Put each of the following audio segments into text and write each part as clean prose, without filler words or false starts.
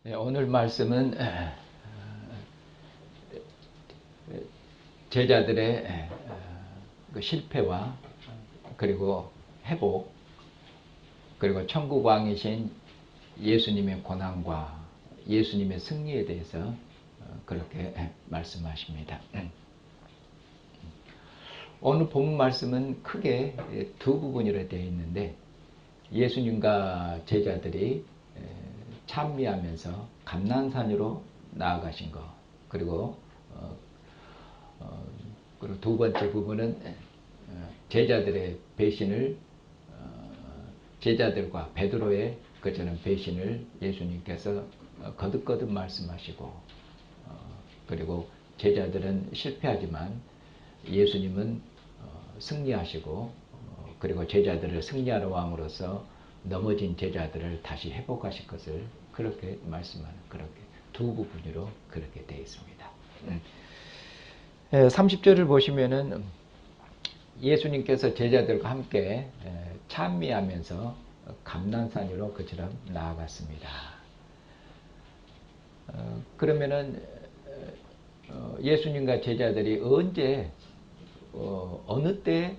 네, 오늘 말씀은 제자들의 그 실패와 그리고 회복, 그리고 천국 왕이신 예수님의 고난과 예수님의 승리에 대해서 그렇게 말씀하십니다. 오늘 본문 말씀은 크게 두 부분으로 되어 있는데, 예수님과 제자들이 찬미하면서 감난산으로 나아가신 것, 그리고 그리고 두 번째 부분은 제자들의 배신을, 제자들과 베드로의 그처럼 배신을 예수님께서 거듭거듭 말씀하시고, 그리고 제자들은 실패하지만 예수님은 승리하시고, 그리고 제자들을 승리하는 왕으로서 넘어진 제자들을 다시 회복하실 것을 그렇게 말씀하는, 그렇게 두 부분으로 그렇게 되어 있습니다. 30절을 보시면은 예수님께서 제자들과 함께 찬미하면서 감난산으로 그처럼 나아갔습니다. 그러면은 예수님과 제자들이 언제 어느 때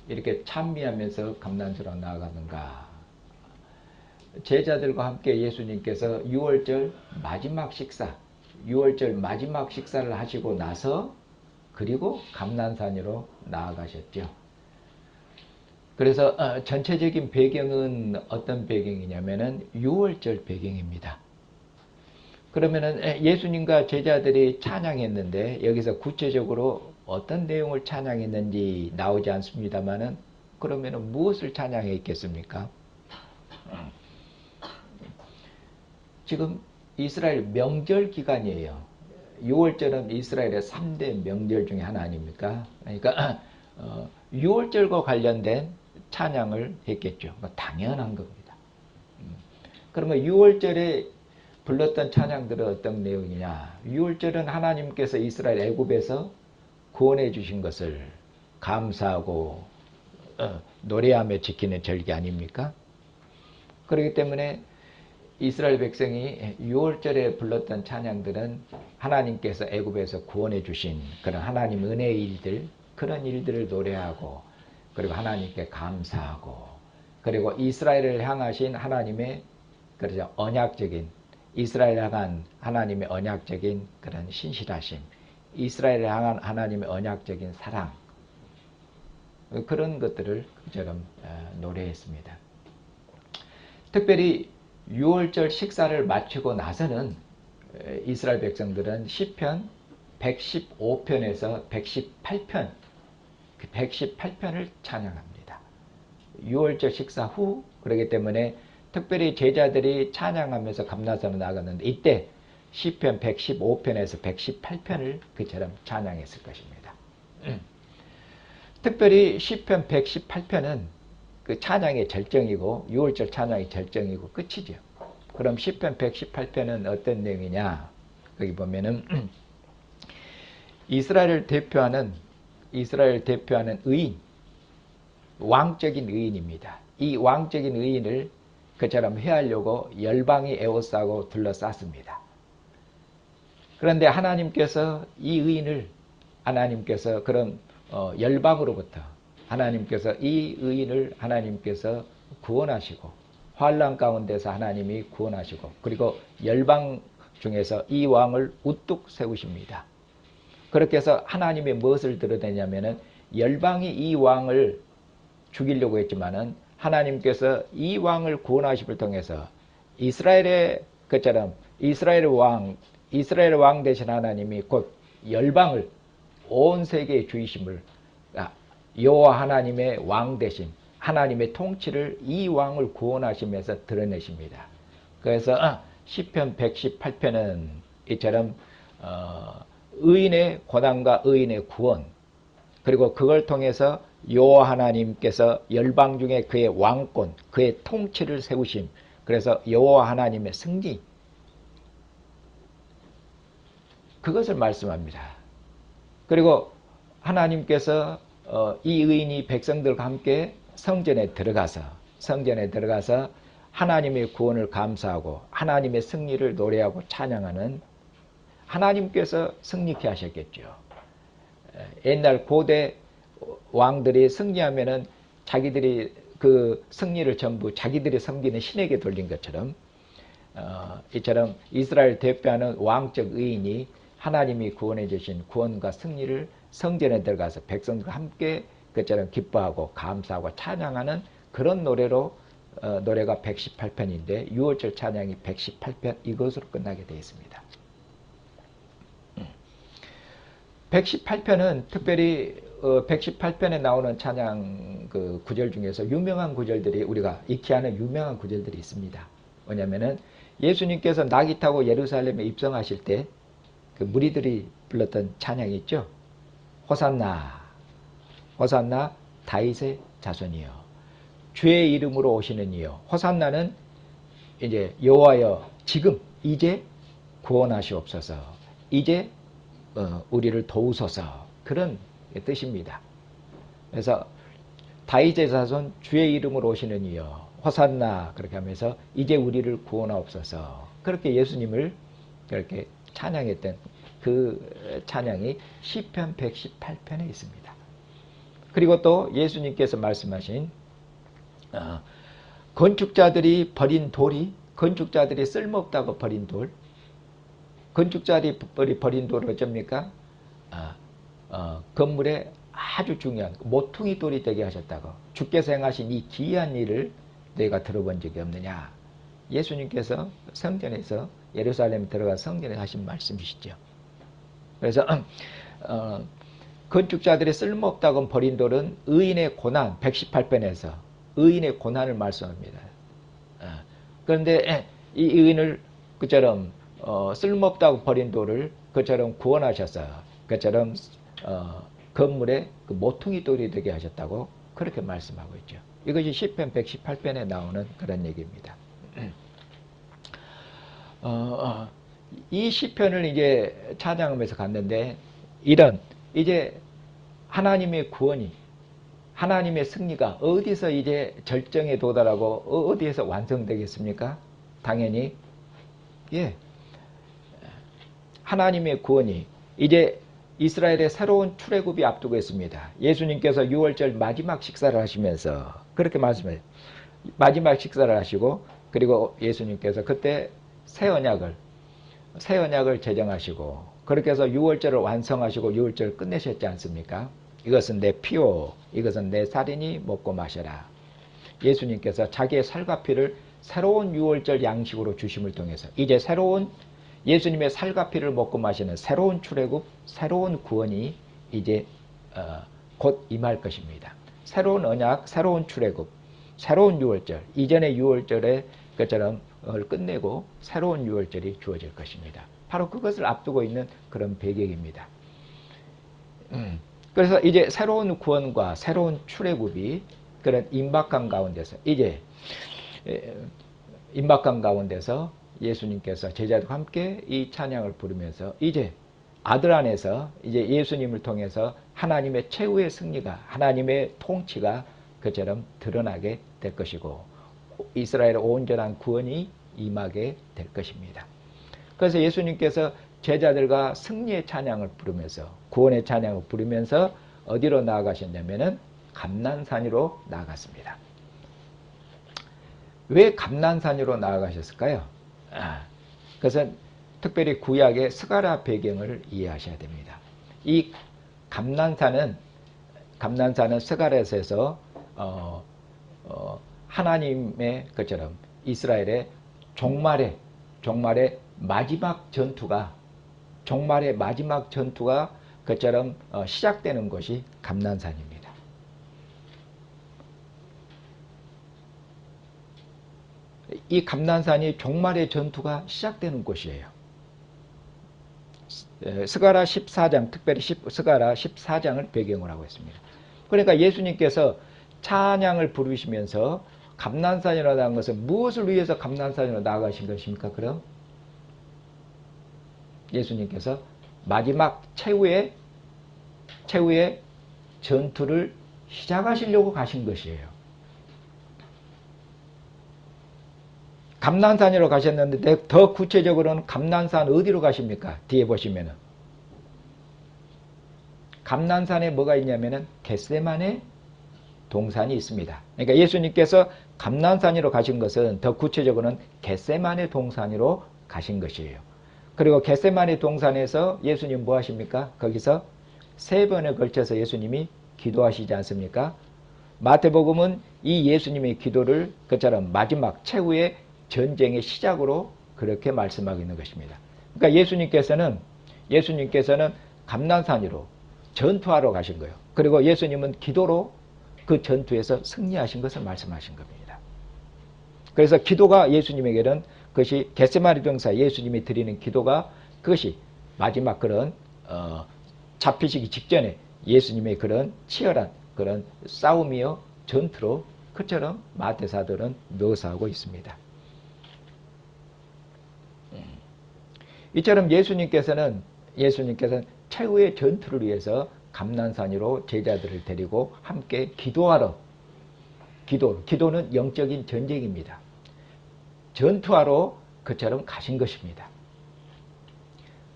이렇게 찬미하면서 감난산으로 나아가는가? 제자들과 함께 예수님께서 6월절 마지막 식사, 6월절 마지막 식사를 하시고 나서 그리고 감난산으로 나아가셨죠. 그래서 전체적인 배경은 어떤 배경이냐면은 6월절 배경입니다. 그러면은 예수님과 제자들이 찬양했는데, 여기서 구체적으로 어떤 내용을 찬양했는지 나오지 않습니다만은, 그러면은 무엇을 찬양했겠습니까? 지금 이스라엘 명절 기간이에요. 6월절은 이스라엘의 3대 명절 중에 하나 아닙니까? 그러니까 6월절과 관련된 찬양을 했겠죠. 당연한 겁니다. 그러면 6월절에 불렀던 찬양들은 어떤 내용이냐? 6월절은 하나님께서 이스라엘 애굽에서 구원해 주신 것을 감사하고 노래하며 지키는 절기 아닙니까? 그렇기 때문에 이스라엘 백성이 6월절에 불렀던 찬양들은 하나님께서 애굽에서 구원해 주신 그런 하나님 은혜의 일들, 그런 일들을 노래하고, 그리고 하나님께 감사하고, 그리고 이스라엘을 향하신 하나님의 그러죠 언약적인, 이스라엘을 향한 하나님의 언약적인 그런 신실하심, 이스라엘을 향한 하나님의 언약적인 사랑, 그런 것들을 그처럼 노래했습니다. 특별히 6월절 식사를 마치고 나서는 이스라엘 백성들은 시편 115편에서 118편, 118편을 찬양합니다. 6월절 식사 후, 그렇기 때문에 특별히 제자들이 찬양하면서 감난산으로 나갔는데, 이때 시편 115편에서 118편을 그처럼 찬양했을 것입니다. 특별히 시편 118편은 그 찬양의 절정이고, 6월절 찬양의 절정이고 끝이죠. 그럼 시편 118편은 어떤 내용이냐? 거기 보면은 이스라엘을 대표하는 의인, 왕적인 의인입니다. 이 왕적인 의인을 그처럼 해하려고 열방이 에워싸고 둘러쌌습니다. 그런데 하나님께서 이 의인을, 하나님께서 그런 열방으로부터 하나님께서 이 의인을 하나님께서 구원하시고, 환난 가운데서 하나님이 구원하시고, 그리고 열방 중에서 이 왕을 우뚝 세우십니다. 그렇게 해서 하나님이 무엇을 드러내냐면은, 열방이 이 왕을 죽이려고 했지만은 하나님께서 이 왕을 구원하심을 통해서 이스라엘의 것처럼 이스라엘 왕 되신 하나님이 곧 열방을, 온 세계의 주이심을, 여호와 하나님의 왕 되심, 하나님의 통치를 이 왕을 구원하시면서 드러내십니다. 그래서 시편 118편은 이처럼 의인의 고난과 의인의 구원, 그리고 그걸 통해서 여호와 하나님께서 열방 중에 그의 왕권, 그의 통치를 세우심, 그래서 여호와 하나님의 승리, 그것을 말씀합니다. 그리고 하나님께서 이 의인이 백성들과 함께 성전에 들어가서 하나님의 구원을 감사하고 하나님의 승리를 노래하고 찬양하는, 하나님께서 승리케 하셨겠죠. 옛날 고대 왕들이 승리하면은 자기들이 그 승리를 전부 자기들이 섬기는 신에게 돌린 것처럼, 이처럼 이스라엘 대표하는 왕적 의인이 하나님이 구원해 주신 구원과 승리를 성전에 들어가서 백성들과 함께 그처럼 기뻐하고 감사하고 찬양하는 그런 노래로, 노래가 118편인데 6월절 찬양이 118편 이것으로 끝나게 되어 있습니다. 118편은 특별히 118편에 나오는 찬양 그 구절 중에서 유명한 구절들이, 우리가 익히 아는 유명한 구절들이 있습니다. 뭐냐면은 예수님께서 낙이 타고 예루살렘에 입성하실 때 그 무리들이 불렀던 찬양이 있죠. 호산나 호산나 다윗의 자손이여, 주의 이름으로 오시는 이여. 호산나는 이제 여호와여 지금 이제 구원하시옵소서, 이제 우리를 도우소서, 그런 뜻입니다. 그래서 다윗의 자손 주의 이름으로 오시는 이여 호산나, 그렇게 하면서 이제 우리를 구원하옵소서, 그렇게 예수님을 그렇게 찬양했던 그 찬양이 시편 118편에 있습니다. 그리고 또 예수님께서 말씀하신 건축자들이 버린 돌이, 건축자들이 쓸모없다고 버린 돌, 건축자들이 버린 돌은 어쩝니까? 건물에 아주 중요한 모퉁이 돌이 되게 하셨다고. 주께서 행하신 이 기이한 일을 내가 들어본 적이 없느냐. 예수님께서 성전에서, 예루살렘에 들어가 성전에 하신 말씀이시죠. 그래서 건축자들이 쓸모없다고 버린 돌은 의인의 고난, 118편에서 의인의 고난을 말씀합니다. 그런데 이 의인을 그처럼 쓸모없다고 버린 돌을 그처럼 구원하셔서 그처럼 건물에 그 모퉁이 돌이 되게 하셨다고 그렇게 말씀하고 있죠. 이것이 시편 118편에 나오는 그런 얘기입니다. 이 시편을 이제 찬양하면서 갔는데, 이런 이제 하나님의 구원이, 하나님의 승리가 어디서 이제 절정에 도달하고 어디에서 완성되겠습니까? 당연히 하나님의 구원이 이제 이스라엘의 새로운 출애굽이 앞두고 있습니다. 예수님께서 6월절 마지막 식사를 하시면서 그렇게 말씀해요. 마지막 식사를 하시고, 그리고 예수님께서 그때 새 언약을 제정하시고, 그렇게 해서 6월절을 완성하시고 6월절을 끝내셨지 않습니까? 이것은 내 피요, 이것은 내 살이니 먹고 마셔라. 예수님께서 자기의 살과 피를 새로운 6월절 양식으로 주심을 통해서 이제 새로운 예수님의 살과 피를 먹고 마시는 새로운 출애굽, 새로운 구원이 이제 곧 임할 것입니다. 새로운 언약, 새로운 출애굽, 새로운 6월절, 이전의 6월절의 것처럼 끝내고 새로운 6월절이 주어질 것입니다. 바로 그것을 앞두고 있는 그런 배경입니다. 그래서 이제 새로운 구원과 새로운 출애굽이 그런 임박한 가운데서, 이제 임박한 가운데서 예수님께서 제자들과 함께 이 찬양을 부르면서 이제 아들 안에서 이제 예수님을 통해서 하나님의 최후의 승리가, 하나님의 통치가 그처럼 드러나게 될 것이고, 이스라엘의 온전한 구원이 임하게 될 것입니다. 그래서 예수님께서 제자들과 승리의 찬양을 부르면서, 구원의 찬양을 부르면서 어디로 나아가셨냐면은 감난산으로 나아갔습니다. 왜 감난산으로 나아가셨을까요? 그것은 특별히 구약의 스가랴 배경을 이해하셔야 됩니다. 이 감난산은 스가랴에서 하나님의 것처럼 이스라엘의 종말의 마지막 전투가, 그처럼 시작되는 곳이 감난산입니다. 이 감난산이 종말의 전투가 시작되는 곳이에요. 스가랴 14장, 특별히 스가랴 14장을 배경으로 하고 있습니다. 그러니까 예수님께서 찬양을 부르시면서 감난산이라고 하는 것은 무엇을 위해서 감난산으로 나아가신 것입니까? 그럼 예수님께서 마지막 최후의 전투를 시작하시려고 가신 것이에요. 감난산으로 가셨는데 더 구체적으로는 감난산 어디로 가십니까? 뒤에 보시면은 감난산에 뭐가 있냐면은 겟세마네 동산이 있습니다. 그러니까 예수님께서 감난산으로 가신 것은 더 구체적으로는 겟세마네 동산으로 가신 것이에요. 그리고 겟세마네 동산에서 예수님 뭐 하십니까? 거기서 3번에 걸쳐서 예수님이 기도하시지 않습니까? 마태복음은 이 예수님의 기도를 그처럼 마지막 최후의 전쟁의 시작으로 그렇게 말씀하고 있는 것입니다. 그러니까 예수님께서는 감난산으로 전투하러 가신 거예요. 그리고 예수님은 기도로 그 전투에서 승리하신 것을 말씀하신 겁니다. 그래서 기도가 예수님에게는 그것이 겟세마네 동산 예수님이 드리는 기도가 그것이 마지막 그런 잡히시기 직전에 예수님의 그런 치열한 그런 싸움이요 전투로 그처럼 마태사도는 묘사하고 있습니다. 이처럼 예수님께서는 최후의 전투를 위해서 감난산으로 제자들을 데리고 함께 기도하러 기도는 영적인 전쟁입니다. 전투하러 그처럼 가신 것입니다.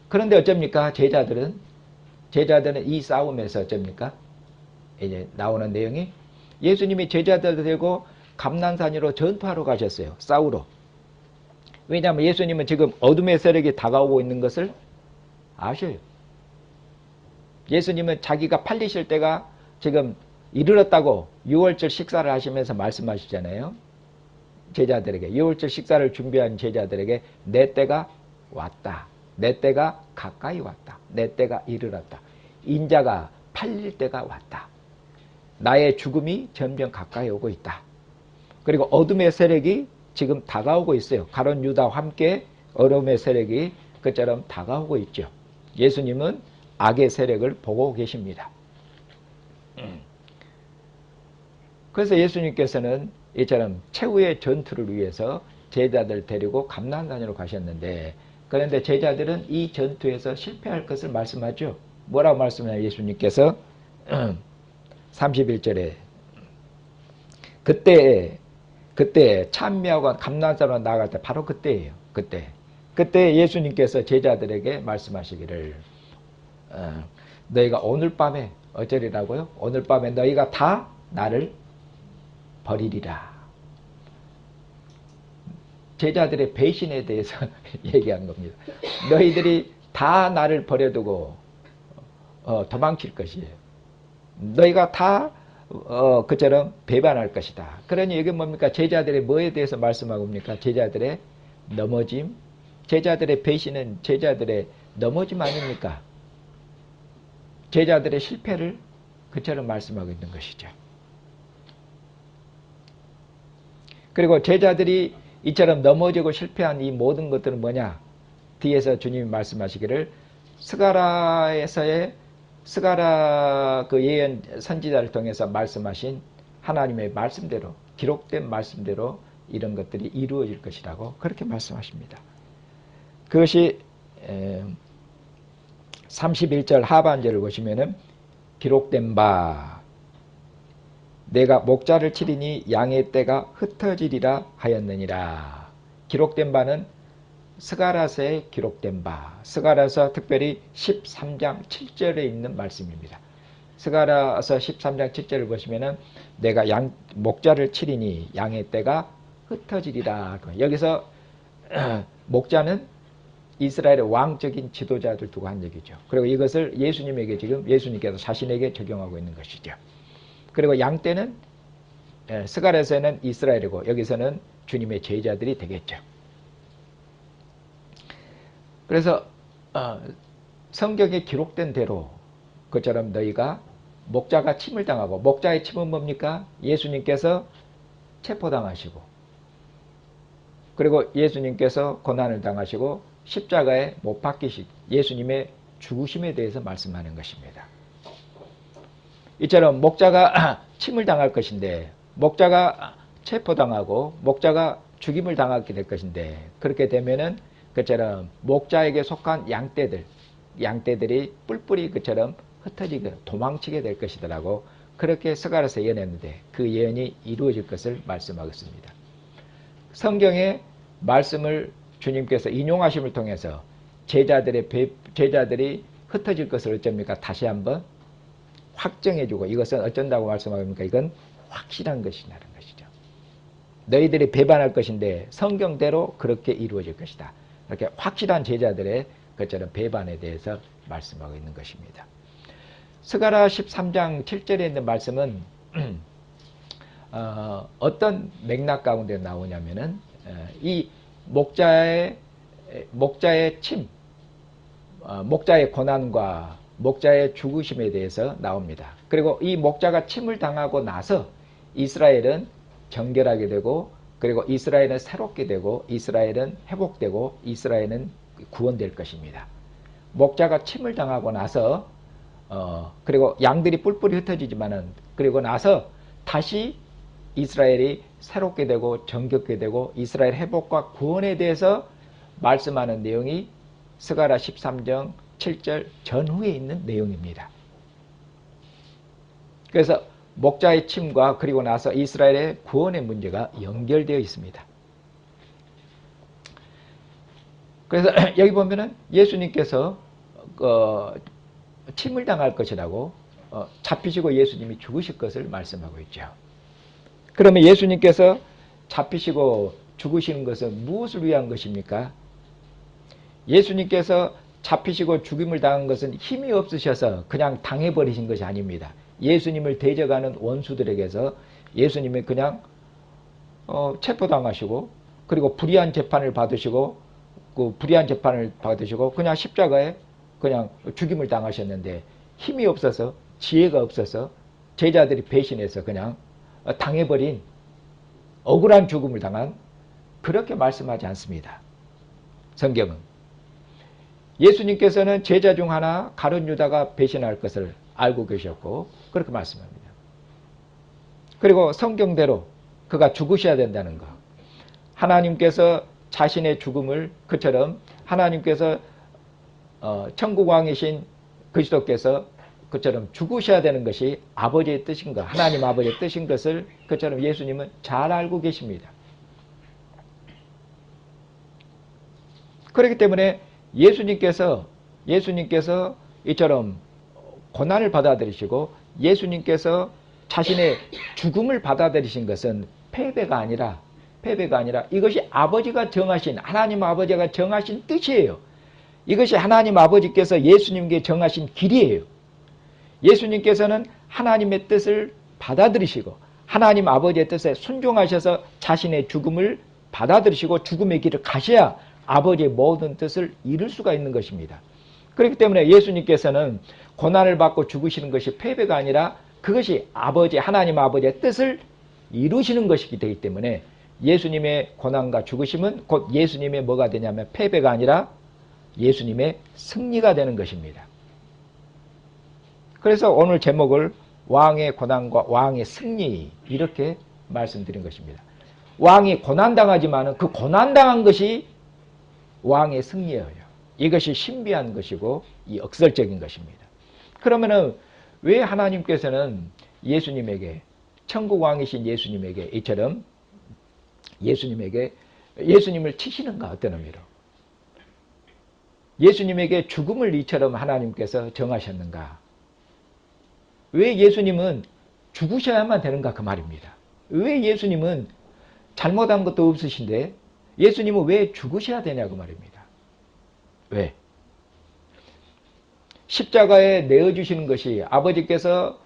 그런데 어쩝니까? 제자들은 이 싸움에서 어쩝니까? 이제 나오는 내용이 예수님이 제자들을 데리고 감난산으로 전투하러 가셨어요. 싸우러. 왜냐하면 예수님은 지금 어둠의 세력이 다가오고 있는 것을 아셔요. 예수님은 자기가 팔리실 때가 지금 이르렀다고 6월절 식사를 하시면서 말씀하시잖아요. 제자들에게 6월절 식사를 준비한 제자들에게 내 때가 왔다. 내 때가 가까이 왔다. 내 때가 이르렀다. 인자가 팔릴 때가 왔다. 나의 죽음이 점점 가까이 오고 있다. 그리고 어둠의 세력이 지금 다가오고 있어요. 가룟 유다와 함께 어둠의 세력이 그처럼 다가오고 있죠. 예수님은 악의 세력을 보고 계십니다. 그래서 예수님께서는 이처럼 최후의 전투를 위해서 제자들 데리고 감난산으로 가셨는데 그런데 제자들은 이 전투에서 실패할 것을 말씀하죠. 뭐라고 말씀하냐 예수님께서 31절에 그때 찬미하고 감난산으로 나갈 때 바로 그때예요. 그때 예수님께서 제자들에게 말씀하시기를 너희가 오늘 밤에 어쩌리라고요? 오늘 밤에 너희가 다 나를 버리리라. 제자들의 배신에 대해서 얘기한 겁니다. 너희들이 다 나를 버려두고 도망칠 것이에요. 너희가 다 그처럼 배반할 것이다. 그러니 이게 뭡니까? 제자들의 뭐에 대해서 말씀하고 옵니까? 제자들의 넘어짐, 제자들의 배신은 제자들의 넘어짐 아닙니까? 제자들의 실패를 그처럼 말씀하고 있는 것이죠. 그리고 제자들이 이처럼 넘어지고 실패한 이 모든 것들은 뭐냐? 뒤에서 주님이 말씀하시기를 스가라 그 예언 선지자를 통해서 말씀하신 하나님의 말씀대로 기록된 말씀대로 이런 것들이 이루어질 것이라고 그렇게 말씀하십니다. 그것이 31절 하반절을 보시면은 기록된 바 내가 목자를 치리니 양의 떼가 흩어지리라 하였느니라. 기록된 바는 스가랴서에 기록된 바, 스가랴서 특별히 13장 7절에 있는 말씀입니다. 스가랴서 13장 7절을 보시면은 내가 목자를 치리니 양의 떼가 흩어지리라. 여기서 목자는 이스라엘의 왕적인 지도자들 두고 한 얘기죠. 그리고 이것을 예수님에게 지금 예수님께서 자신에게 적용하고 있는 것이죠. 그리고 양떼는 스가랴서에는 이스라엘이고 여기서는 주님의 제자들이 되겠죠. 그래서 성경에 기록된 대로 그처럼 너희가 목자가 침을 당하고 목자의 침은 뭡니까? 예수님께서 체포당하시고 그리고 예수님께서 고난을 당하시고 십자가에 못 박히신 예수님의 죽으심에 대해서 말씀하는 것입니다. 이처럼 목자가 침을 당할 것인데 목자가 체포당하고 목자가 죽임을 당하게 될 것인데 그렇게 되면은 그처럼 목자에게 속한 양떼들이 뿔뿔이 그처럼 흩어지게 도망치게 될 것이더라고 그렇게 스가랴서 예언했는데 그 예언이 이루어질 것을 말씀하고 있습니다. 성경에 말씀을 주님께서 인용하심을 통해서 제자들이 흩어질 것을 어쩝니까? 다시 한번 확정해주고, 이것은 어쩐다고 말씀합니까? 이건 확실한 것이라는 것이죠. 너희들이 배반할 것인데 성경대로 그렇게 이루어질 것이다. 이렇게 확실한 제자들의 것처럼 배반에 대해서 말씀하고 있는 것입니다. 스가랴 13장 7절에 있는 말씀은 어떤 맥락 가운데 나오냐면은 이 목자의 목자의 고난과 목자의 죽으심에 대해서 나옵니다. 그리고 이 목자가 침을 당하고 나서 이스라엘은 정결하게 되고, 그리고 이스라엘은 새롭게 되고, 이스라엘은 회복되고, 이스라엘은 구원될 것입니다. 목자가 침을 당하고 나서 그리고 양들이 뿔뿔이 흩어지지만은, 그리고 나서 다시 이스라엘이 새롭게 되고 정결하게 되고 이스라엘 회복과 구원에 대해서 말씀하는 내용이 스가랴 13장 7절 전후에 있는 내용입니다. 그래서 목자의 침과 그리고 나서 이스라엘의 구원의 문제가 연결되어 있습니다. 그래서 여기 보면은 예수님께서 침을 당할 것이라고 잡히시고 예수님이 죽으실 것을 말씀하고 있죠. 그러면 예수님께서 잡히시고 죽으시는 것은 무엇을 위한 것입니까? 예수님께서 잡히시고 죽임을 당한 것은 힘이 없으셔서 그냥 당해버리신 것이 아닙니다. 예수님을 대적하는 원수들에게서 예수님이 그냥 체포당하시고, 그리고 불의한 재판을 받으시고, 그냥 십자가에 그냥 죽임을 당하셨는데, 힘이 없어서, 지혜가 없어서 제자들이 배신해서 그냥 당해버린, 억울한 죽음을 당한, 그렇게 말씀하지 않습니다. 성경은 예수님께서는 제자 중 하나 가룟 유다가 배신할 것을 알고 계셨고 그렇게 말씀합니다. 그리고 성경대로 그가 죽으셔야 된다는 것, 하나님께서 자신의 죽음을, 그처럼 하나님께서 천국왕이신 그리스도께서 그처럼 죽으셔야 되는 것이 아버지의 뜻인 것, 하나님 아버지의 뜻인 것을 그처럼 예수님은 잘 알고 계십니다. 그렇기 때문에 예수님께서 이처럼 고난을 받아들이시고 예수님께서 자신의 죽음을 받아들이신 것은 패배가 아니라 이것이 아버지가 정하신, 하나님 아버지가 정하신 뜻이에요. 이것이 하나님 아버지께서 예수님께 정하신 길이에요. 예수님께서는 하나님의 뜻을 받아들이시고 하나님 아버지의 뜻에 순종하셔서 자신의 죽음을 받아들이시고 죽음의 길을 가셔야 아버지의 모든 뜻을 이룰 수가 있는 것입니다. 그렇기 때문에 예수님께서는 고난을 받고 죽으시는 것이 패배가 아니라 그것이 하나님 아버지의 뜻을 이루시는 것이기 되기 때문에 예수님의 고난과 죽으심은 곧 예수님의 뭐가 되냐면 패배가 아니라 예수님의 승리가 되는 것입니다. 그래서 오늘 제목을 왕의 고난과 왕의 승리, 이렇게 말씀드린 것입니다. 왕이 고난당하지만 그 고난당한 것이 왕의 승리예요. 이것이 신비한 것이고 역설적인 것입니다. 그러면은 왜 하나님께서는 천국 왕이신 예수님에게 이처럼 예수님을 치시는가? 어떤 의미로 예수님에게 죽음을 이처럼 하나님께서 정하셨는가? 왜 예수님은 죽으셔야만 되는가? 그 말입니다. 왜 예수님은 잘못한 것도 없으신데 예수님은 왜 죽으셔야 되냐고 말입니다. 왜? 십자가에 내어주시는 것이, 아버지께서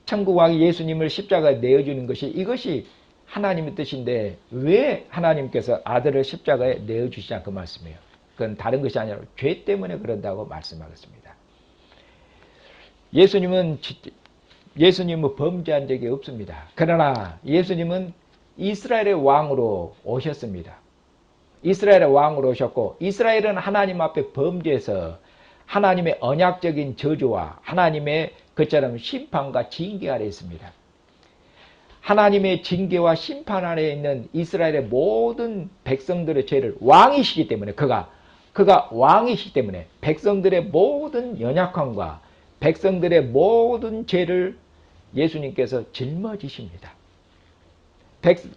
천국왕이 예수님을 십자가에 내어주는 것이, 이것이 하나님의 뜻인데 왜 하나님께서 아들을 십자가에 내어주시지 않고 말씀해요? 그건 다른 것이 아니라 죄 때문에 그런다고 말씀하겠습니다. 예수님은 범죄한 적이 없습니다. 그러나 예수님은 이스라엘의 왕으로 오셨습니다. 이스라엘의 왕으로 오셨고, 이스라엘은 하나님 앞에 범죄해서 하나님의 언약적인 저주와 하나님의 그처럼 심판과 징계 아래 있습니다. 하나님의 징계와 심판 아래 있는 이스라엘의 모든 백성들의 죄를, 왕이시기 때문에 그가 왕이시기 때문에 백성들의 모든 연약함과 백성들의 모든 죄를 예수님께서 짊어지십니다.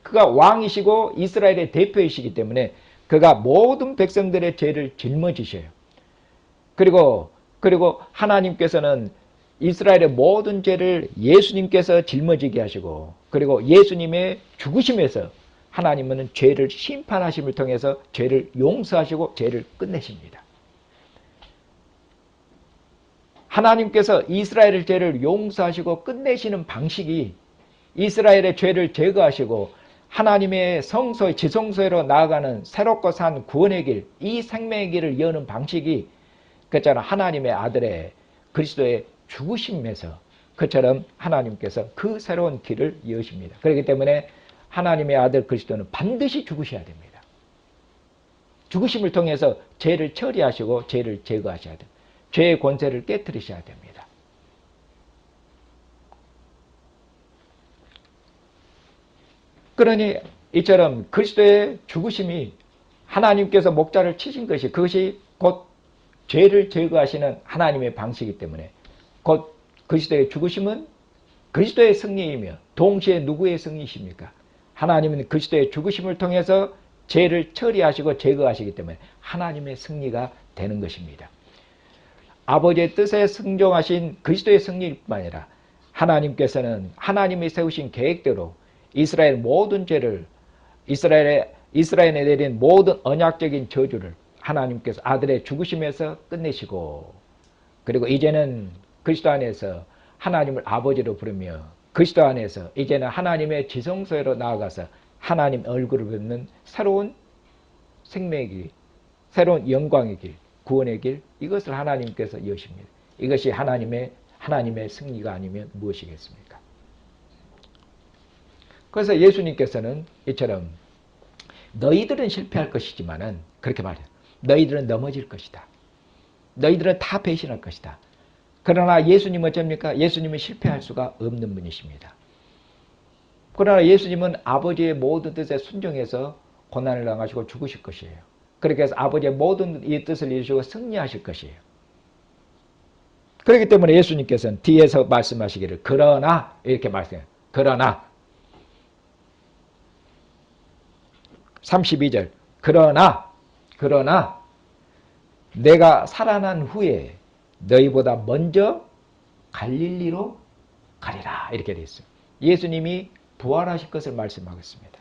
그가 왕이시고 이스라엘의 대표이시기 때문에 그가 모든 백성들의 죄를 짊어지셔요. 그리고 하나님께서는 이스라엘의 모든 죄를 예수님께서 짊어지게 하시고, 그리고 예수님의 죽으심에서 하나님은 죄를 심판하심을 통해서 죄를 용서하시고 죄를 끝내십니다. 하나님께서 이스라엘의 죄를 용서하시고 끝내시는 방식이, 이스라엘의 죄를 제거하시고 하나님의 성소의 지성소로 나아가는 새롭고 산 구원의 길, 이 생명의 길을 여는 방식이 그처럼 하나님의 아들의 그리스도의 죽으심에서 그처럼 하나님께서 그 새로운 길을 여십니다. 그렇기 때문에 하나님의 아들 그리스도는 반드시 죽으셔야 됩니다. 죽으심을 통해서 죄를 처리하시고 죄를 제거하셔야 됩니다. 죄의 권세를 깨뜨리셔야 됩니다. 그러니 이처럼 그리스도의 죽으심이 하나님께서 목자를 치신 것이, 그것이 곧 죄를 제거하시는 하나님의 방식이기 때문에, 곧 그리스도의 죽으심은 그리스도의 승리이며 동시에 누구의 승리이십니까? 하나님은 그리스도의 죽으심을 통해서 죄를 처리하시고 제거하시기 때문에 하나님의 승리가 되는 것입니다. 아버지의 뜻에 순종하신 그리스도의 승리일 뿐 아니라 하나님께서는 하나님이 세우신 계획대로 이스라엘 모든 죄를, 이스라엘에 내린 모든 언약적인 저주를 하나님께서 아들의 죽으심에서 끝내시고, 그리고 이제는 그리스도 안에서 하나님을 아버지로 부르며 그리스도 안에서 이제는 하나님의 지성소로 나아가서 하나님 얼굴을 뵙는 새로운 생명의 길, 새로운 영광의 길, 구원의 길, 이것을 하나님께서 여십니다. 이것이 하나님의 승리가 아니면 무엇이겠습니까? 그래서 예수님께서는 이처럼 너희들은 실패할 것이지만은, 그렇게 말해요. 너희들은 넘어질 것이다. 너희들은 다 배신할 것이다. 그러나 예수님은 어쩝니까? 예수님은 실패할 수가 없는 분이십니다. 그러나 예수님은 아버지의 모든 뜻에 순종해서 고난을 당하시고 죽으실 것이에요. 그렇게 해서 아버지의 모든 이 뜻을 이루시고 승리하실 것이에요. 그렇기 때문에 예수님께서는 뒤에서 말씀하시기를 그러나, 이렇게 말씀해요. 그러나 32절 그러나 내가 살아난 후에 너희보다 먼저 갈릴리로 가리라, 이렇게 되어 있어요. 예수님이 부활하실 것을 말씀하고 있습니다.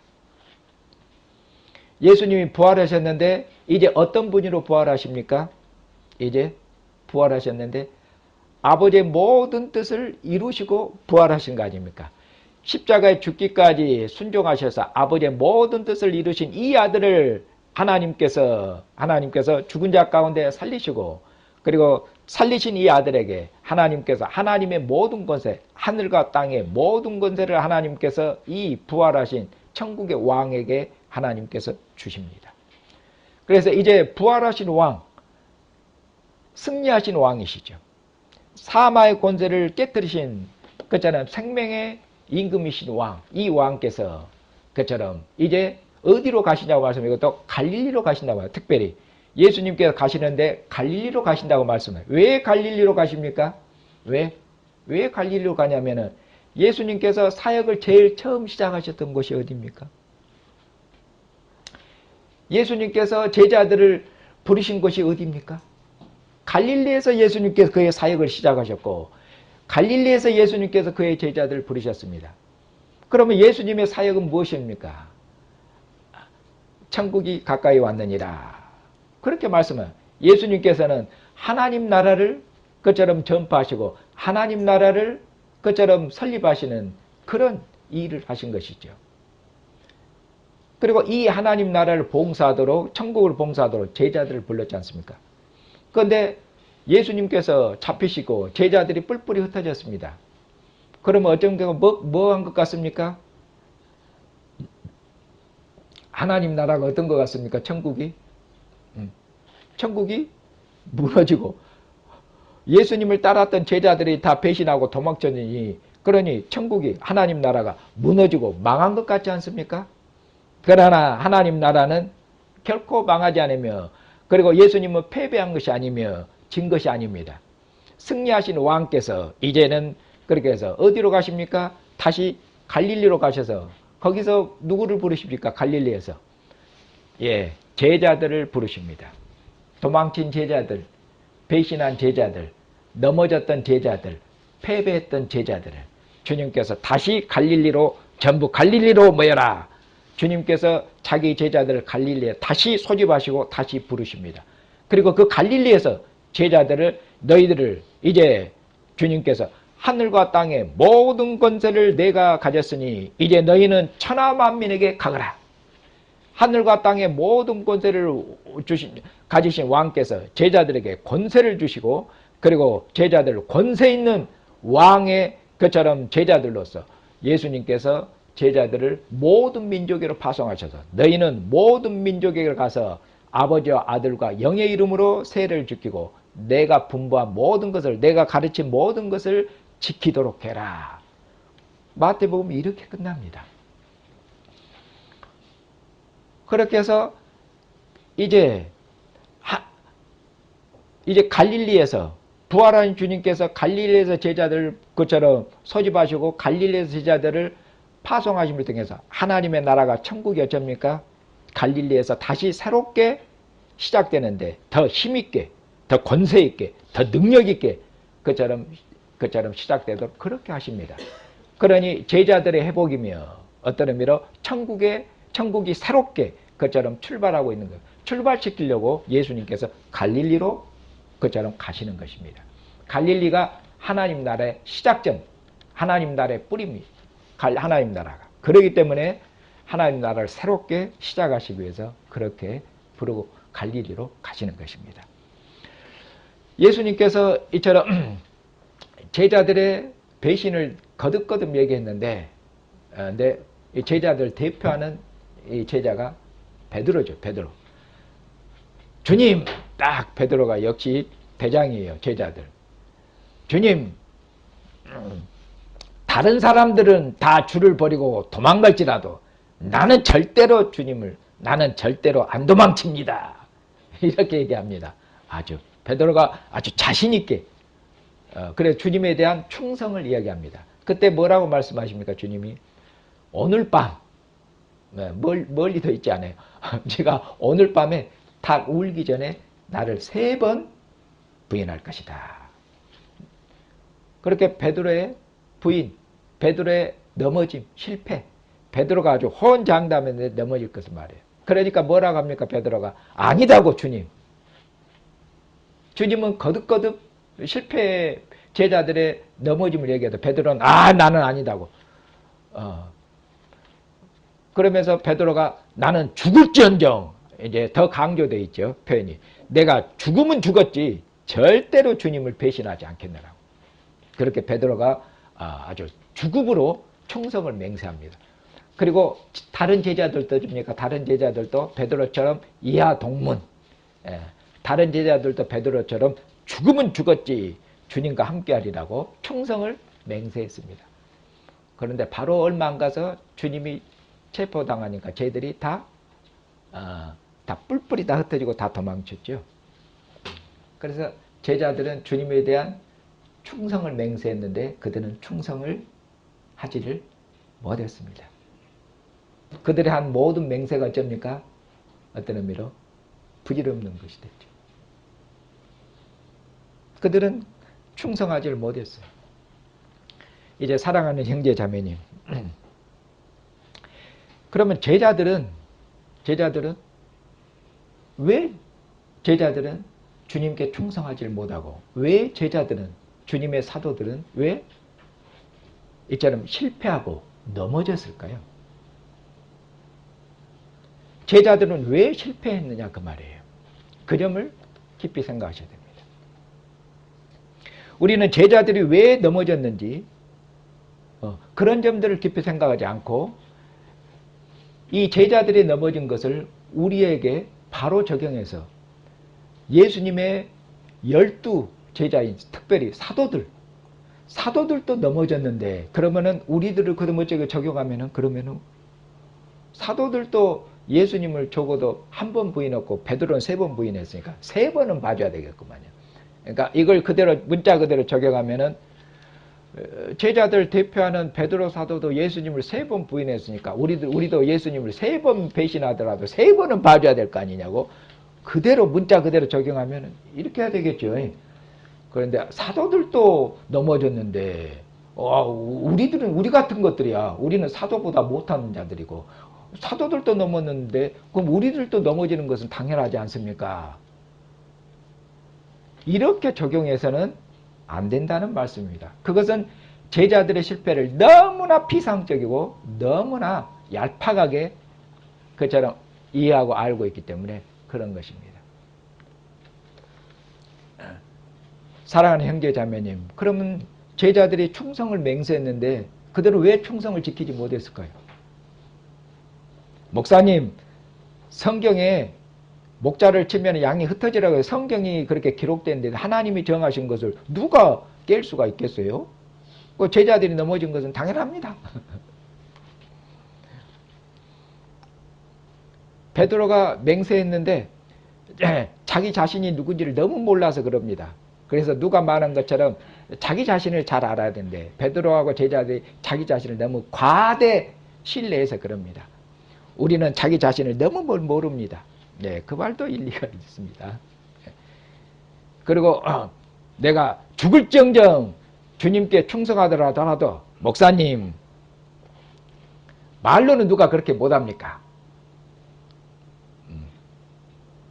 예수님이 부활하셨는데 이제 어떤 분으로 부활하십니까? 이제 부활하셨는데 아버지의 모든 뜻을 이루시고 부활하신 거 아닙니까? 십자가에 죽기까지 순종하셔서 아버지의 모든 뜻을 이루신 이 아들을 하나님께서 죽은 자 가운데 살리시고, 그리고 살리신 이 아들에게 하나님께서 하나님의 모든 권세, 하늘과 땅의 모든 권세를 하나님께서 이 부활하신 천국의 왕에게 하나님께서 주십니다. 그래서 이제 부활하신 왕, 승리하신 왕이시죠. 사마의 권세를 깨뜨리신 그처럼 생명의 임금이신 왕, 이 왕께서 그처럼 이제 어디로 가시냐고 말씀하고 또 갈릴리로 가신다고 해요. 특별히 예수님께서 가시는데 갈릴리로 가신다고 말씀해요. 왜 갈릴리로 가십니까? 왜 갈릴리로 가냐면은 예수님께서 사역을 제일 처음 시작하셨던 곳이 어디입니까? 예수님께서 제자들을 부르신 곳이 어디입니까? 갈릴리에서 예수님께서 그의 사역을 시작하셨고, 갈릴리에서 예수님께서 그의 제자들을 부르셨습니다. 그러면 예수님의 사역은 무엇입니까? 천국이 가까이 왔느니라. 그렇게 말씀해요. 예수님께서는 하나님 나라를 그처럼 전파하시고 하나님 나라를 그처럼 설립하시는 그런 일을 하신 것이죠. 그리고 이 하나님 나라를 봉사하도록, 천국을 봉사하도록 제자들을 불렀지 않습니까? 그런데 예수님께서 잡히시고 제자들이 뿔뿔이 흩어졌습니다. 그러면 어떤 경우 뭐 한 것 같습니까? 하나님 나라가 어떤 것 같습니까? 천국이 무너지고 예수님을 따랐던 제자들이 다 배신하고 도망쳤으니, 그러니 천국이, 하나님 나라가 무너지고 망한 것 같지 않습니까? 그러나 하나님 나라는 결코 망하지 않으며, 그리고 예수님은 패배한 것이 아니며 진 것이 아닙니다. 승리하신 왕께서 이제는 그렇게 해서 어디로 가십니까? 다시 갈릴리로 가셔서 거기서 누구를 부르십니까? 갈릴리에서 제자들을 부르십니다. 도망친 제자들, 배신한 제자들, 넘어졌던 제자들, 패배했던 제자들을 주님께서 다시 갈릴리로, 전부 갈릴리로 모여라. 주님께서 자기 제자들을 갈릴리에 다시 소집하시고 다시 부르십니다. 그리고 그 갈릴리에서 제자들을, 너희들을 이제 주님께서 하늘과 땅의 모든 권세를 내가 가졌으니 이제 너희는 천하 만민에게 가거라. 하늘과 땅의 모든 권세를 가지신 왕께서 제자들에게 권세를 주시고, 그리고 제자들을 권세 있는 왕의 그처럼 제자들로서 예수님께서 제자들을 모든 민족에로 파송하셔서 너희는 모든 민족에게 가서 아버지와 아들과 영의 이름으로 세례를 지키고 내가 분부한 모든 것을, 내가 가르친 모든 것을 지키도록 해라. 마태복음이 이렇게 끝납니다. 그렇게 해서 이제 갈릴리에서 부활한 주님께서 갈릴리에서 제자들을 그처럼 소집하시고 갈릴리에서 제자들을 파송하심을 통해서 하나님의 나라가 천국이 어쩝니까? 갈릴리에서 다시 새롭게 시작되는데 더 힘있게, 더 권세있게, 더 능력있게 그처럼 시작되도록 그렇게 하십니다. 그러니 제자들의 회복이며 어떤 의미로 천국이 새롭게 그처럼 출발하고 있는 거예요. 출발시키려고 예수님께서 갈릴리로 그처럼 가시는 것입니다. 갈릴리가 하나님 나라의 시작점, 하나님 나라의 뿌리입니다. 하나님 나라가. 그렇기 때문에 하나님 나라를 새롭게 시작하시기 위해서 그렇게 부르고 갈릴리로 가시는 것입니다. 예수님께서 이처럼 제자들의 배신을 거듭거듭 얘기했는데, 근데 이 제자들 대표하는 이 제자가 베드로죠. 베드로. 주님, 딱 베드로가 역시 대장이에요. 제자들. 주님, 다른 사람들은 다 주를 버리고 도망갈지라도 나는 절대로 안 도망칩니다. 이렇게 얘기합니다. 베드로가 아주 자신있게, 그래서 주님에 대한 충성을 이야기합니다. 그때 뭐라고 말씀하십니까? 주님이 오늘 밤, 멀리 더 있지 않아요. 제가 오늘 밤에 닭 울기 전에 나를 3번 부인할 것이다. 그렇게 베드로의 부인, 베드로의 넘어짐, 실패, 베드로가 아주 호언장담했는데 넘어질 것을 말해요. 그러니까 뭐라고 합니까? 베드로가 아니다고. 주님은 거듭거듭 실패 제자들의 넘어짐을 얘기해도 베드로는 나는 아니다고. 그러면서 베드로가 나는 죽을지언정, 이제 더 강조되어 있죠. 표현이. 내가 죽으면 죽었지 절대로 주님을 배신하지 않겠느라고. 그렇게 베드로가 아주 죽음으로 충성을 맹세합니다. 그리고 다른 제자들도 줍니까? 다른 제자들도 베드로처럼 이하 동문, 다른 제자들도 베드로처럼 죽으면 죽었지 주님과 함께하리라고 충성을 맹세했습니다. 그런데 바로 얼마 안 가서 주님이 체포당하니까 쟤들이 다 뿔뿔이 다 흩어지고 다 도망쳤죠. 그래서 제자들은 주님에 대한 충성을 맹세했는데 그들은 충성을 하지를 못했습니다. 그들의 한 모든 맹세가 어쩝니까? 어떤 의미로 부질없는 것이 됐죠. 그들은 충성하지를 못했어요. 이제 사랑하는 형제 자매님, 그러면 제자들은 왜 제자들은 주님께 충성하지를 못하고, 왜 제자들은, 주님의 사도들은 왜 이처럼 실패하고 넘어졌을까요? 제자들은 왜 실패했느냐 그 말이에요. 그 점을 깊이 생각하셔야 됩니다. 우리는 제자들이 왜 넘어졌는지 그런 점들을 깊이 생각하지 않고 이 제자들이 넘어진 것을 우리에게 바로 적용해서 예수님의 12 제자인 특별히 사도들도 넘어졌는데, 그러면은 우리들을 그 넘어지게 적용하면은, 그러면은 사도들도 예수님을 적어도 1번 부인했고 베드로는 3번 부인했으니까 3번은 봐줘야 되겠구만요. 그러니까 이걸 그대로 문자 그대로 적용하면은 제자들 대표하는 베드로 사도도 예수님을 3번 부인했으니까 우리도 예수님을 3번 배신하더라도 3번은 봐줘야 될 거 아니냐고. 그대로 문자 그대로 적용하면 이렇게 해야 되겠죠. 그런데 사도들도 넘어졌는데 우리들은 우리 같은 것들이야. 우리는 사도보다 못하는 자들이고 사도들도 넘었는데 그럼 우리들도 넘어지는 것은 당연하지 않습니까? 이렇게 적용해서는 안 된다는 말씀입니다. 그것은 제자들의 실패를 너무나 피상적이고 너무나 얄팍하게 그처럼 이해하고 알고 있기 때문에 그런 것입니다. 사랑하는 형제 자매님, 그러면 제자들이 충성을 맹세했는데 그들은 왜 충성을 지키지 못했을까요? 목사님, 성경에 목자를 치면 양이 흩어지라고 해서 성경이 그렇게 기록된데 하나님이 정하신 것을 누가 깰 수가 있겠어요? 그 제자들이 넘어진 것은 당연합니다. 베드로가 맹세했는데 자기 자신이 누군지를 너무 몰라서 그럽니다. 그래서 누가 말한 것처럼 자기 자신을 잘 알아야 되는데 베드로하고 제자들이 자기 자신을 너무 과대 신뢰해서 그럽니다. 우리는 자기 자신을 너무 모릅니다. 네, 그 말도 일리가 있습니다. 그리고 내가 죽을정정 주님께 충성하더라도 목사님 말로는 누가 그렇게 못합니까?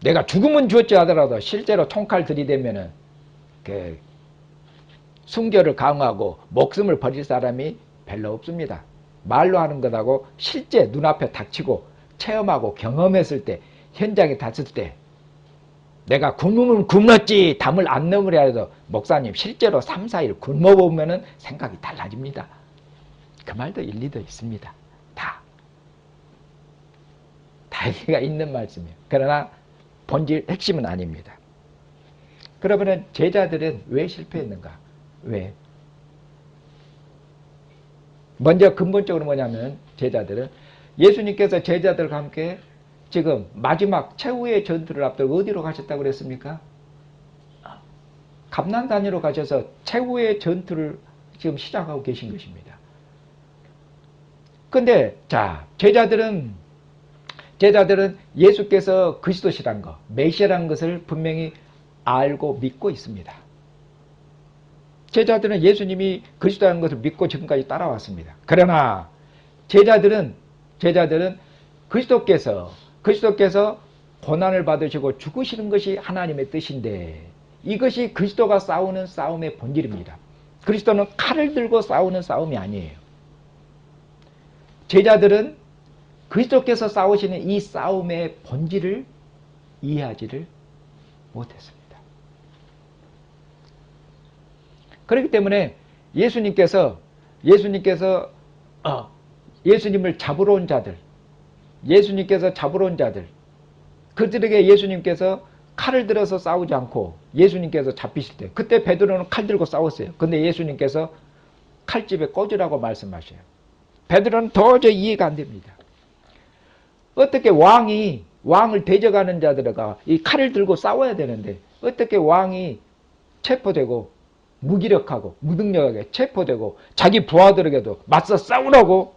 내가 죽음은 주었지 하더라도 실제로 총칼 들이대면은 그 순결을 강화하고 목숨을 버릴 사람이 별로 없습니다. 말로 하는 것하고 실제 눈앞에 닥치고 체험하고 경험했을 때 현장에 닿았을 때 내가 굶으면 굶었지 담을 안 넘으려 해도 목사님 실제로 3, 4일 굶어보면 생각이 달라집니다. 그 말도 일리도 있습니다. 다 일리가 있는 말씀이에요. 그러나 본질 핵심은 아닙니다. 그러면 제자들은 왜 실패했는가? 왜? 먼저 근본적으로 뭐냐면 제자들은 예수님께서 제자들과 함께 지금 마지막 최후의 전투를 앞두고 어디로 가셨다고 그랬습니까? 감난단위로 가셔서 최후의 전투를 지금 시작하고 계신 것입니다. 근데 자 제자들은 예수께서 그리스도시란 것, 메시아라는 것을 분명히 알고 믿고 있습니다. 제자들은 예수님이 그리스도라는 것을 믿고 지금까지 따라왔습니다. 그러나 제자들은 그리스도께서 고난을 받으시고 죽으시는 것이 하나님의 뜻인데 이것이 그리스도가 싸우는 싸움의 본질입니다. 그리스도는 칼을 들고 싸우는 싸움이 아니에요. 제자들은 그리스도께서 싸우시는 이 싸움의 본질을 이해하지를 못했습니다. 그렇기 때문에 예수님을 잡으러 온 자들, 그들에게 예수님께서 칼을 들어서 싸우지 않고 예수님께서 잡히실 때 그때 베드로는 칼 들고 싸웠어요. 근데 예수님께서 칼집에 꽂으라고 말씀하셔요. 베드로는 도저히 이해가 안 됩니다. 어떻게 왕을 대적하는 자들과 이 칼을 들고 싸워야 되는데 어떻게 왕이 체포되고 무기력하고 무능력하게 체포되고 자기 부하들에게도 맞서 싸우라고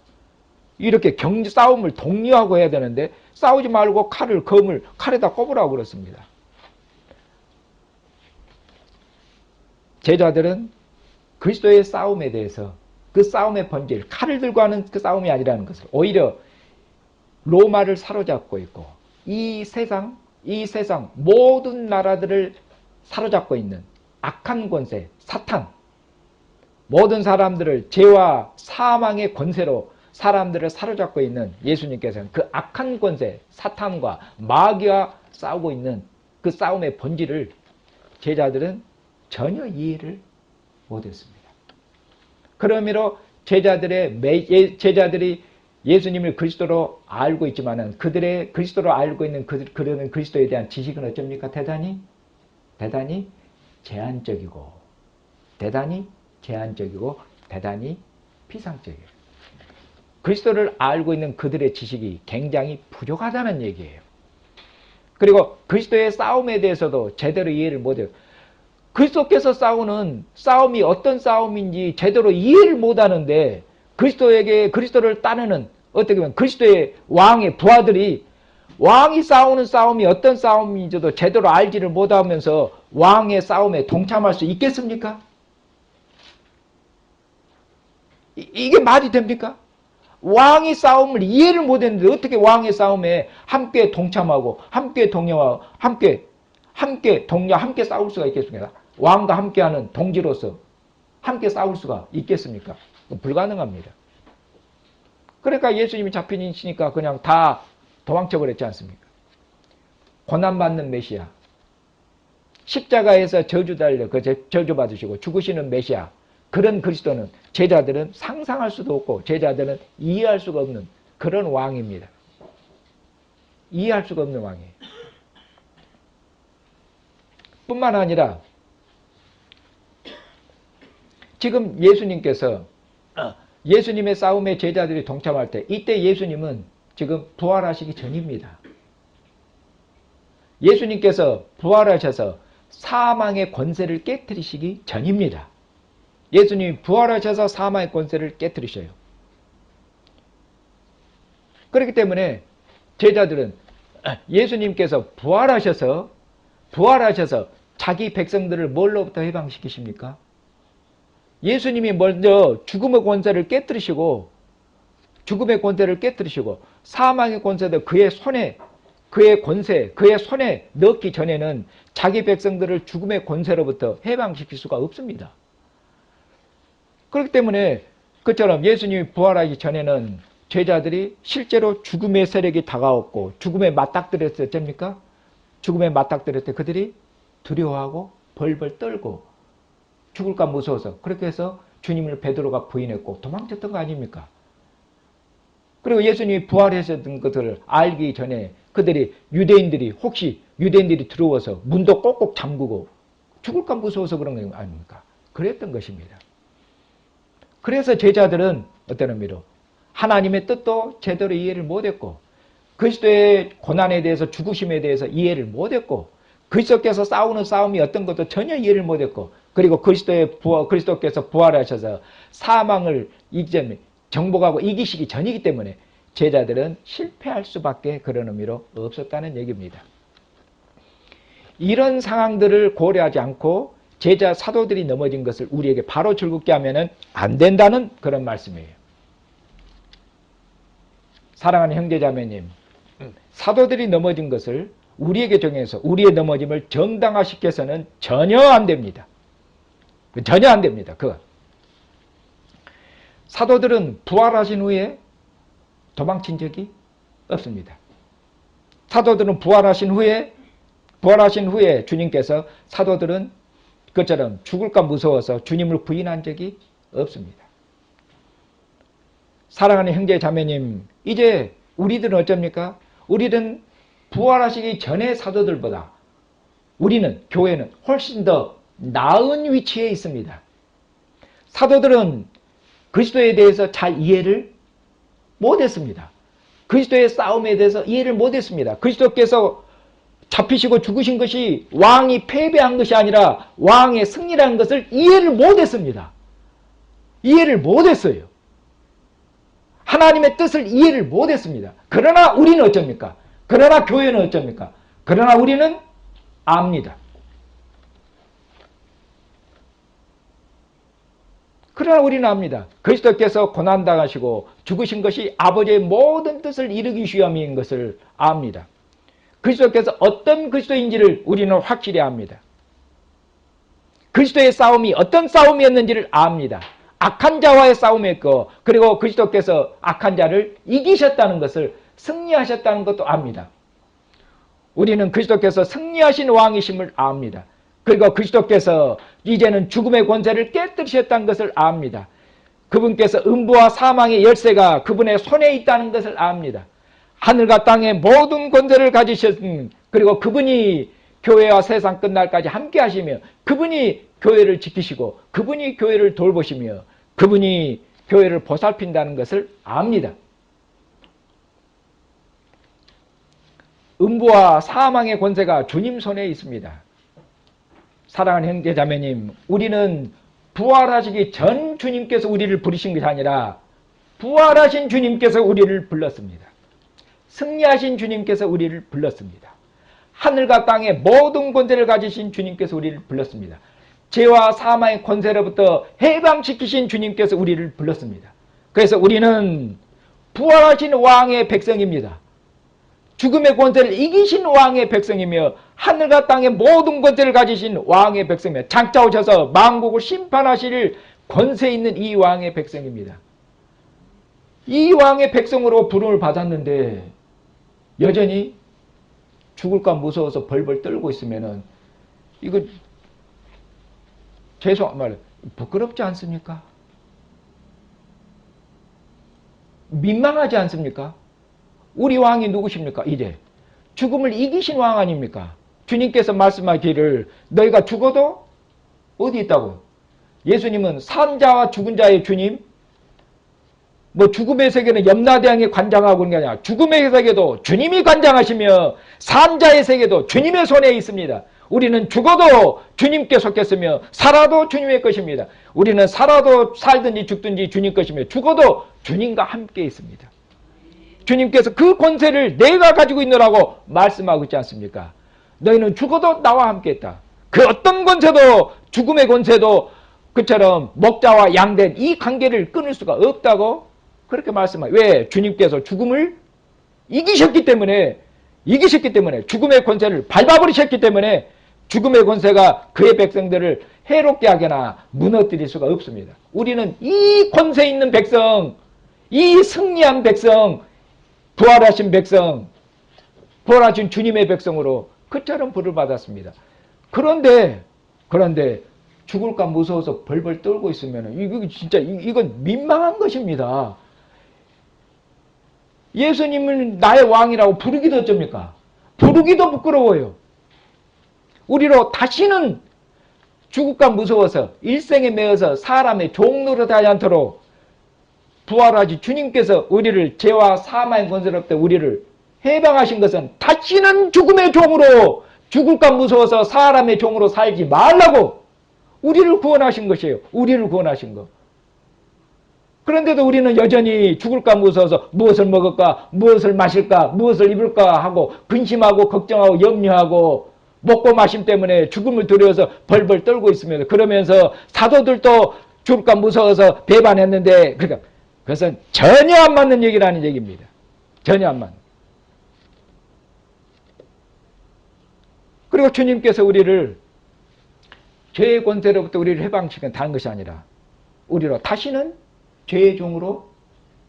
이렇게 싸움을 독려하고 해야 되는데 싸우지 말고 검을 칼에다 꼽으라고 그렇습니다. 제자들은 그리스도의 싸움에 대해서 그 싸움의 본질, 칼을 들고 하는 그 싸움이 아니라는 것을 오히려 로마를 사로잡고 있고 이 세상 모든 나라들을 사로잡고 있는 악한 권세, 사탄, 모든 사람들을 죄와 사망의 권세로 사람들을 사로잡고 있는 예수님께서는 그 악한 권세, 사탄과 마귀와 싸우고 있는 그 싸움의 본질을 제자들은 전혀 이해를 못했습니다. 그러므로 제자들이 예수님을 그리스도로 알고 있지만은 그들의 그리스도로 알고 있는 그들은 그리스도에 대한 지식은 어쩝니까? 대단히 제한적이고 대단히 피상적이에요. 그리스도를 알고 있는 그들의 지식이 굉장히 부족하다는 얘기예요. 그리고 그리스도의 싸움에 대해서도 제대로 이해를 못해요. 그리스도께서 싸우는 싸움이 어떤 싸움인지 제대로 이해를 못하는데 그리스도를 따르는 어떻게 보면 그리스도의 왕의 부하들이 왕이 싸우는 싸움이 어떤 싸움인지도 제대로 알지를 못하면서 왕의 싸움에 동참할 수 있겠습니까? 이게 말이 됩니까? 왕이 싸움을 이해를 못했는데 어떻게 왕의 싸움에 함께 동참하고 함께 동료하고 함께 싸울 수가 있겠습니까? 왕과 함께하는 동지로서 함께 싸울 수가 있겠습니까? 불가능합니다. 그러니까 예수님이 잡히시니까 그냥 다 도망쳐 버렸지 않습니까? 고난받는 메시아, 십자가에서 저주달려 저주받으시고 죽으시는 메시아, 그런 그리스도는 제자들은 상상할 수도 없고 제자들은 이해할 수가 없는 그런 왕입니다. 이해할 수가 없는 왕이에요. 뿐만 아니라 지금 예수님께서 예수님의 싸움에 제자들이 동참할 때 이때 예수님은 지금 부활하시기 전입니다. 예수님께서 부활하셔서 사망의 권세를 깨뜨리시기 전입니다. 예수님이 부활하셔서 사망의 권세를 깨뜨리셔요. 그렇기 때문에 제자들은 예수님께서 부활하셔서 자기 백성들을 뭘로부터 해방시키십니까? 예수님이 먼저 죽음의 권세를 깨뜨리시고 사망의 권세도 그의 손에 넣기 전에는 자기 백성들을 죽음의 권세로부터 해방시킬 수가 없습니다. 그렇기 때문에 그처럼 예수님이 부활하기 전에는 제자들이 실제로 죽음의 세력이 다가왔고 죽음에 맞닥뜨렸을 때입니까? 죽음에 맞닥뜨렸을 때 그들이 두려워하고 벌벌 떨고 죽을까 무서워서 그렇게 해서 주님을 베드로가 부인했고 도망쳤던 거 아닙니까? 그리고 예수님이 부활하셨던 것을 알기 전에 그들이 유대인들이 들어와서 문도 꼭꼭 잠그고 죽을까 무서워서 그런 거 아닙니까? 그랬던 것입니다. 그래서 제자들은 어떤 의미로 하나님의 뜻도 제대로 이해를 못했고 그리스도의 고난에 대해서 죽으심에 대해서 이해를 못했고 그리스도께서 싸우는 싸움이 어떤 것도 전혀 이해를 못했고 그리고 그리스도께서 부활하셔서 사망을 정복하고 이기시기 전이기 때문에 제자들은 실패할 수밖에 그런 의미로 없었다는 얘기입니다. 이런 상황들을 고려하지 않고 사도들이 넘어진 것을 우리에게 바로 즐겁게 하면 안 된다는 그런 말씀이에요. 사랑하는 형제자매님, 사도들이 넘어진 것을 우리에게 정해서 우리의 넘어짐을 정당화시켜서는 전혀 안 됩니다. 전혀 안 됩니다. 사도들은 부활하신 후에 도망친 적이 없습니다. 사도들은 부활하신 후에 주님께서 사도들은 그처럼 죽을까 무서워서 주님을 부인한 적이 없습니다. 사랑하는 형제 자매님, 이제 우리들은 어쩝니까? 우리는 부활하시기 전에 사도들보다 교회는 훨씬 더 나은 위치에 있습니다. 사도들은 그리스도에 대해서 잘 이해를 못했습니다. 그리스도의 싸움에 대해서 이해를 못했습니다. 그리스도께서 잡히시고 죽으신 것이 왕이 패배한 것이 아니라 왕의 승리라는 것을 이해를 못했습니다. 이해를 못했어요. 하나님의 뜻을 이해를 못했습니다. 그러나 우리는 어쩝니까? 그러나 교회는 어쩝니까? 그러나 우리는 압니다. 그러나 우리는 압니다. 그리스도께서 고난당하시고 죽으신 것이 아버지의 모든 뜻을 이루기 위함인 것을 압니다. 그리스도께서 어떤 그리스도인지를 우리는 확실히 압니다. 그리스도의 싸움이 어떤 싸움이었는지를 압니다. 악한 자와의 싸움이었고 그리고 그리스도께서 악한 자를 이기셨다는 것을 승리하셨다는 것도 압니다. 우리는 그리스도께서 승리하신 왕이심을 압니다. 그리고 그리스도께서 이제는 죽음의 권세를 깨뜨리셨다는 것을 압니다. 그분께서 음부와 사망의 열쇠가 그분의 손에 있다는 것을 압니다. 하늘과 땅의 모든 권세를 가지셨은 그리고 그분이 교회와 세상 끝날까지 함께 하시며 그분이 교회를 지키시고 그분이 교회를 돌보시며 그분이 교회를 보살핀다는 것을 압니다. 음부와 사망의 권세가 주님 손에 있습니다. 사랑하는 형제 자매님, 우리는 부활하시기 전 주님께서 우리를 부르신 것이 아니라 부활하신 주님께서 우리를 불렀습니다. 승리하신 주님께서 우리를 불렀습니다. 하늘과 땅의 모든 권세를 가지신 주님께서 우리를 불렀습니다. 죄와 사망의 권세로부터 해방시키신 주님께서 우리를 불렀습니다. 그래서 우리는 부활하신 왕의 백성입니다. 죽음의 권세를 이기신 왕의 백성이며 하늘과 땅의 모든 권세를 가지신 왕의 백성이며 장차 오셔서 만국을 심판하실 권세 있는 이 왕의 백성입니다. 이 왕의 백성으로 부름을 받았는데 여전히 죽을까 무서워서 벌벌 떨고 있으면은 이거 죄송한 말 부끄럽지 않습니까? 민망하지 않습니까? 우리 왕이 누구십니까? 이제 죽음을 이기신 왕 아닙니까? 주님께서 말씀하기를 너희가 죽어도 어디 있다고요? 예수님은 산 자와 죽은 자의 주님, 뭐 죽음의 세계는 염라대왕이 관장하고 있는 게 아니라 죽음의 세계도 주님이 관장하시며 산 자의 세계도 주님의 손에 있습니다. 우리는 죽어도 주님께 속했으며 살아도 주님의 것입니다. 우리는 살아도 살든지 죽든지 주님 것이며 죽어도 주님과 함께 있습니다. 주님께서 그 권세를 내가 가지고 있느라고 말씀하고 있지 않습니까? 너희는 죽어도 나와 함께 있다. 그 어떤 권세도 죽음의 권세도 그처럼 목자와 양된 이 관계를 끊을 수가 없다고 그렇게 말씀해요. 왜? 주님께서 죽음을 이기셨기 때문에 죽음의 권세를 밟아버리셨기 때문에 죽음의 권세가 그의 백성들을 해롭게 하거나 무너뜨릴 수가 없습니다. 우리는 이 권세 있는 백성, 이 승리한 백성, 부활하신 백성, 부활하신 주님의 백성으로 그처럼 부를 받았습니다. 그런데 죽을까 무서워서 벌벌 떨고 있으면 이거 진짜 이건 민망한 것입니다. 예수님은 나의 왕이라고 부르기도 어쩝니까? 부르기도 부끄러워요. 우리로 다시는 죽을까 무서워서 일생에 매어서 사람의 종로로 하지 않도록 부활하신 주님께서 우리를 죄와 사망의 권세로부터 우리를 해방하신 것은 다시는 죽음의 종으로 죽을까 무서워서 사람의 종으로 살지 말라고 우리를 구원하신 것이에요. 우리를 구원하신 거. 그런데도 우리는 여전히 죽을까 무서워서 무엇을 먹을까, 무엇을 마실까, 무엇을 입을까 하고 근심하고 걱정하고 염려하고 먹고 마심 때문에 죽음을 두려워서 벌벌 떨고 있습니다. 그러면서 사도들도 죽을까 무서워서 배반했는데 그러니까 그것은 전혀 안 맞는 얘기라는 얘기입니다. 전혀 안 맞는. 그리고 주님께서 우리를 죄의 권세로부터 우리를 해방시키는 다른 것이 아니라 우리로 다시는 죄의 종으로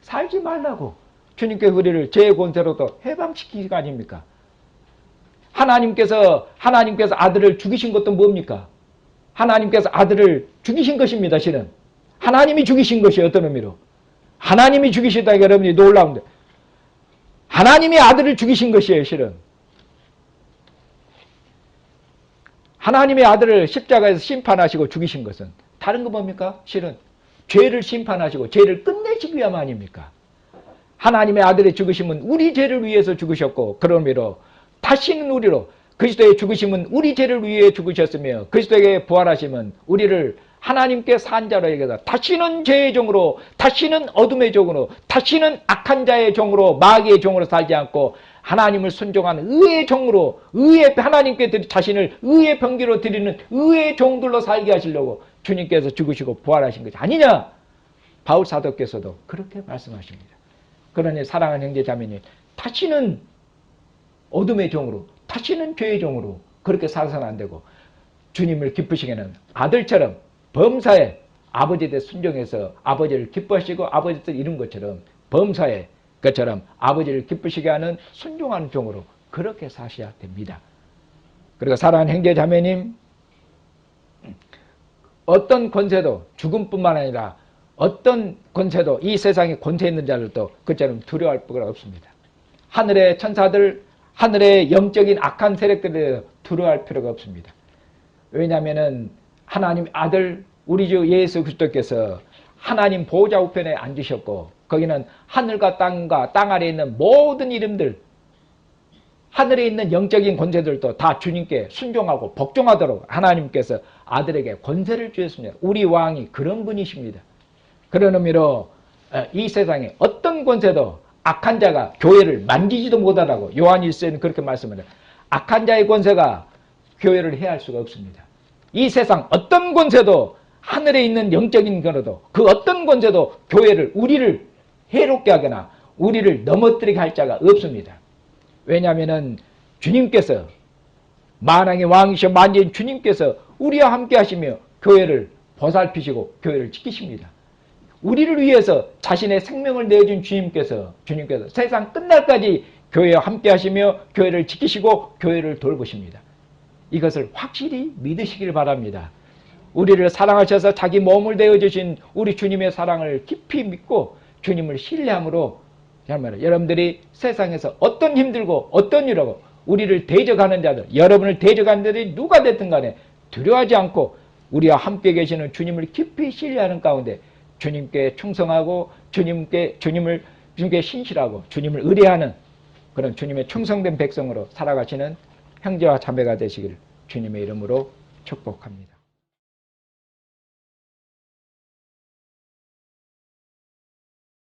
살지 말라고 주님께서 우리를 죄의 권세로부터 해방시키는 거 아닙니까? 하나님께서 아들을 죽이신 것도 뭡니까? 하나님께서 아들을 죽이신 것입니다. 실은 하나님이 죽이신 것이 어떤 의미로? 하나님이 죽이시다니까 여러분이 놀라운데 하나님이 아들을 죽이신 것이에요. 실은 하나님의 아들을 십자가에서 심판하시고 죽이신 것은 다른 거 뭡니까? 실은 죄를 심판하시고 죄를 끝내시기 위함 아닙니까? 하나님의 아들의 죽으심은 우리 죄를 위해서 죽으셨고 그런 의미로 다시는 우리로 그리스도의 죽으심은 우리 죄를 위해 죽으셨으며 그리스도의 부활하심은 우리를 하나님께 산 자로 여겨서 다시는 죄의 종으로 다시는 어둠의 종으로 다시는 악한 자의 종으로 마귀의 종으로 살지 않고 하나님을 순종하는 의의 종으로 하나님께 자신을 의의 병기로 드리는 의의 종들로 살게 하시려고 주님께서 죽으시고 부활하신 것이 아니냐. 바울 사도께서도 그렇게 말씀하십니다. 그러니 사랑하는 형제 자매님 다시는 어둠의 종으로 다시는 죄의 종으로 그렇게 살아서는 안 되고 주님을 기쁘시게는 아들처럼 범사에 아버지에 대해 순종해서 아버지를 기뻐하시고 아버지 뜻 이룬 것처럼 범사에 그처럼 아버지를 기쁘시게 하는 순종하는 종으로 그렇게 사셔야 됩니다. 그리고 사랑하는 형제 자매님 어떤 권세도 죽음뿐만 아니라 어떤 권세도 이 세상에 권세 있는 자들도 그처럼 두려워할 필요가 없습니다. 하늘의 천사들 하늘의 영적인 악한 세력들에 대해서 두려워할 필요가 없습니다. 왜냐하면 하나님 아들 우리 주 예수 그리스도께서 하나님 보호자 우편에 앉으셨고 거기는 하늘과 땅 아래에 있는 모든 이름들 하늘에 있는 영적인 권세들도 다 주님께 순종하고 복종하도록 하나님께서 아들에게 권세를 주셨습니다. 우리 왕이 그런 분이십니다. 그런 의미로 이 세상에 어떤 권세도 악한 자가 교회를 만지지도 못하라고 요한 1서에는 그렇게 말씀합니다. 악한 자의 권세가 교회를 해할 수가 없습니다. 이 세상 어떤 권세도 하늘에 있는 영적인 권세도 그 어떤 권세도 교회를 우리를 해롭게 하거나 우리를 넘어뜨리게 할 자가 없습니다. 왜냐하면 주님께서 만왕의 왕이시여 만주인 주님께서 우리와 함께 하시며 교회를 보살피시고 교회를 지키십니다. 우리를 위해서 자신의 생명을 내준 주님께서 세상 끝날까지 교회와 함께 하시며 교회를 지키시고 교회를 돌보십니다. 이것을 확실히 믿으시길 바랍니다. 우리를 사랑하셔서 자기 몸을 내어주신 우리 주님의 사랑을 깊이 믿고 주님을 신뢰함으로 여러분들이 세상에서 어떤 힘들고 어떤 일하고 우리를 대적하는 자들, 여러분을 대적하는 자들이 누가 됐든 간에 두려워하지 않고 우리와 함께 계시는 주님을 깊이 신뢰하는 가운데 주님께 충성하고 주님께 신실하고 주님을 의뢰하는 그런 주님의 충성된 백성으로 살아가시는 형제와 자매가 되시기를 주님의 이름으로 축복합니다.